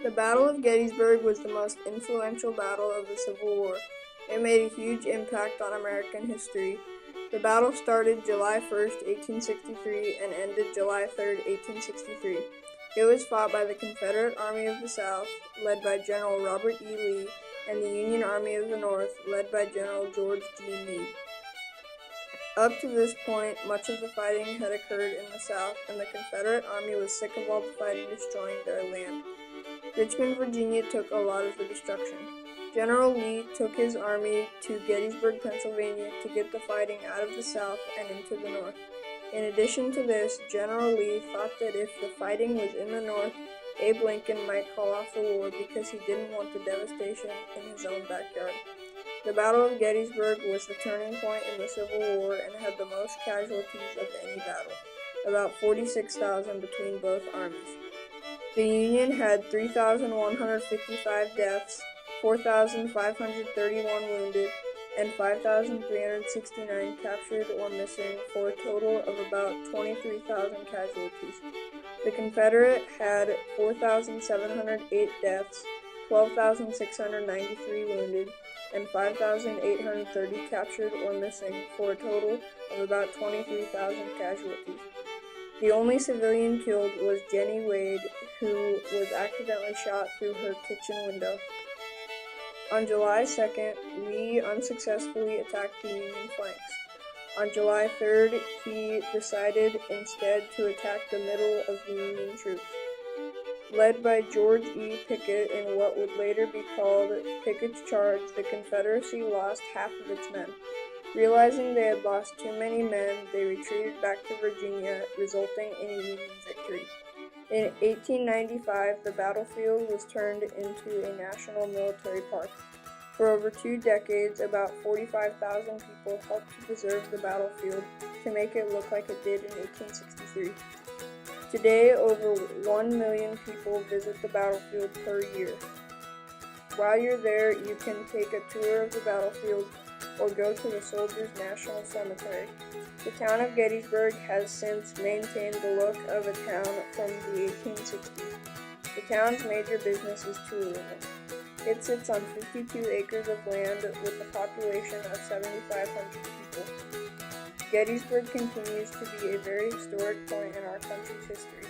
The Battle of Gettysburg was the most influential battle of the Civil War. It made a huge impact on American history. The battle started July 1st, 1863 and ended July 3rd, 1863. It was fought by the Confederate Army of the South, led by General Robert E. Lee, and the Union Army of the North, led by General George G. Meade. Up to this point, much of the fighting had occurred in the South, and the Confederate Army was sick of all the fighting destroying their land. Richmond, Virginia took a lot of the destruction. General Lee took his army to Gettysburg, Pennsylvania to get the fighting out of the South and into the North. In addition to this, General Lee thought that if the fighting was in the North, Abe Lincoln might call off the war because he didn't want the devastation in his own backyard. The Battle of Gettysburg was the turning point in the Civil War and had the most casualties of any battle, about 46,000 between both armies. The Union had 3,155 deaths, 4,531 wounded, and 5,369 captured or missing, for a total of about 23,000 casualties. The Confederate had 4,708 deaths, 12,693 wounded, and 5,830 captured or missing, for a total of about 23,000 casualties. The only civilian killed was Jenny Wade, who was accidentally shot through her kitchen window. On July 2nd, Lee unsuccessfully attacked the Union flanks. On July 3rd, he decided instead to attack the middle of the Union troops. Led by George E. Pickett in what would later be called Pickett's Charge, the Confederacy lost half of its men. Realizing they had lost too many men, they retreated back to Virginia, resulting in a Union victory. In 1895, the battlefield was turned into a national military park. For over 2 decades, about 45,000 people helped to preserve the battlefield to make it look like it did in 1863. Today, over 1 million people visit the battlefield per year. While you're there, you can take a tour of the battlefield or go to the Soldiers' National Cemetery. The town of Gettysburg has since maintained the look of a town from the 1860s. The town's major business is tourism. It sits on 52 acres of land with a population of 7,500 people. Gettysburg continues to be a very historic point in our country's history.